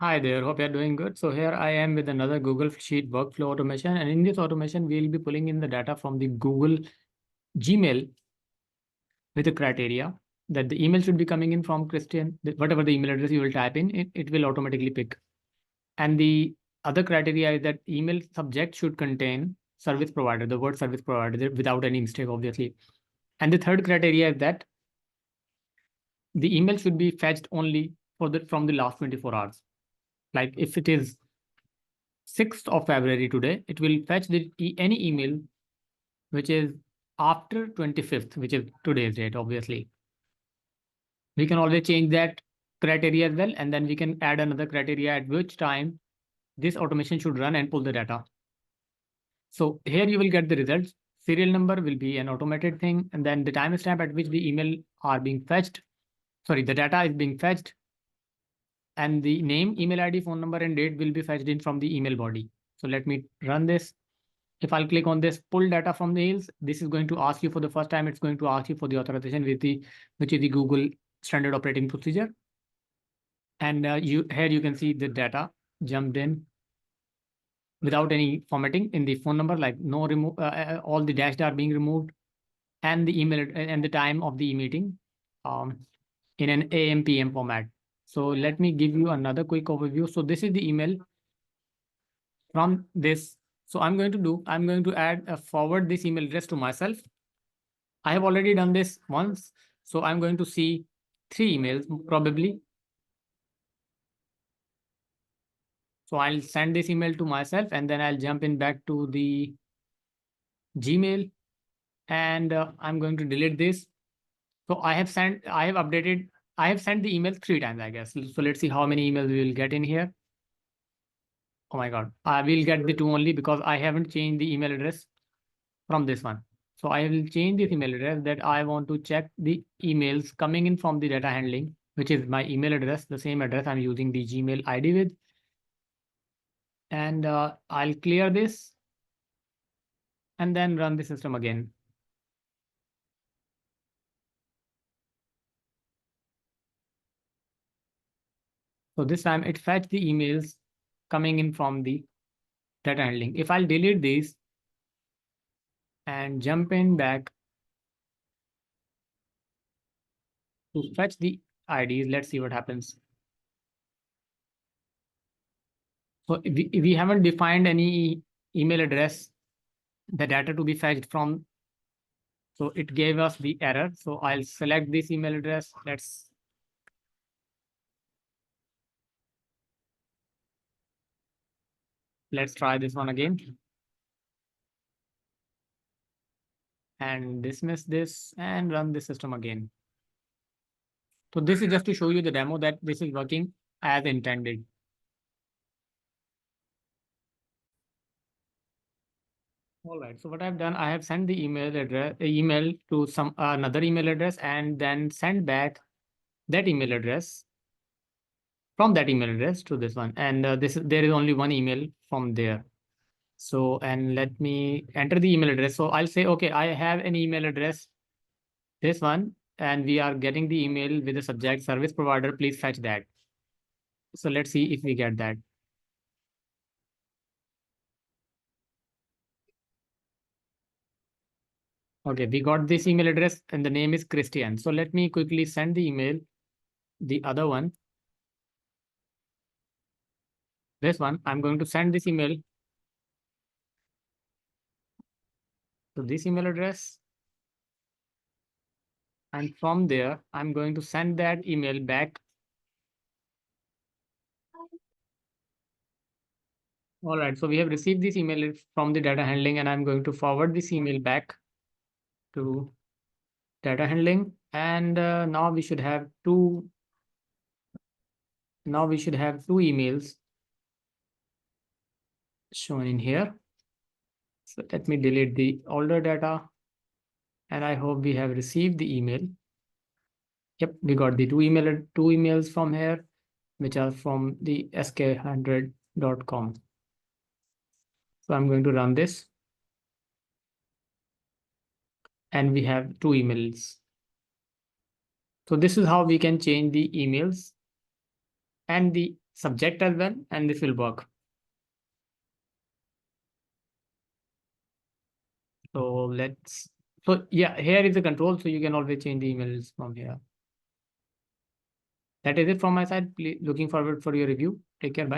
Hi there, hope you're doing good. So here I am with another Google Sheet workflow automation. And in this automation, we'll be pulling in the data from the Google Gmail with a criteria that the email should be coming in from Christian, whatever the email address you will type in, it will automatically pick. And the other criteria is that email subject should contain service provider, the word service provider without any mistake, obviously. And the third criteria is that the email should be fetched only from the last 24 hours. Like if it is 6th of February today, it will fetch any email which is after 25th, which is today's date, obviously. We can always change that criteria as well, and then we can add another criteria at which time this automation should run and pull the data. So here you will get the results. Serial number will be an automated thing, and then the timestamp at which the email are being fetched. Sorry, the data is being fetched, and the name, email ID, phone number, and date will be fetched in from the email body. So let me run this. If I'll click on this pull data from the mails, this is going to ask you for the first time, it's going to ask you for the authorization which is the Google standard operating procedure. And here you can see the data jumped in without any formatting in the phone number, like no remove, all the dashed are being removed, and the email and the time of the meeting in an AM PM format. So let me give you another quick overview. So this is the email from this. So I'm going to add a forward this email address to myself. I have already done this once, so I'm going to see 3 emails probably. So I'll send this email to myself, and then I'll jump in back to the Gmail, and I'm going to delete this. So I have sent the email 3 times, I guess. So let's see how many emails we will get in here. Oh my God, I will get the 2 only because I haven't changed the email address from this one. So I will change this email address that I want to check the emails coming in from the data handling, which is my email address, the same address I'm using the Gmail ID with. And I'll clear this and then run the system again. So this time it fetched the emails coming in from the data handling. If I'll delete these and jump in back to fetch the IDs, let's see what happens. So we haven't defined any email address, the data to be fetched from. So it gave us the error. So I'll select this email address. Let's try this one again. And dismiss this and run the system again. So this is just to show you the demo that this is working as intended. All right. So what I've done, I have sent the email to some another email address, and then send back that email address from that email address to this one. And there is only one email from there. So, and let me enter the email address. So I'll say, okay, I have an email address, this one, and we are getting the email with the subject service provider, please fetch that. So let's see if we get that. Okay, we got this email address and the name is Christian. So let me quickly send the email, the other one. This one, I'm going to send this email to this email address. And from there, I'm going to send that email back. All right, so we have received this email from the data handling, and I'm going to forward this email back to data handling. And now we should have two emails shown in here. So let me delete the older data, and I hope we have received the email. Yep, we got the two emails from here, which are from the sk100.com. So I'm going to run this, and we have 2 emails. So this is how we can change the emails and the subject as well, and this will work. So yeah, here is the control. So you can always change the emails from here. That is it from my side. Looking forward for your review. Take care. Bye.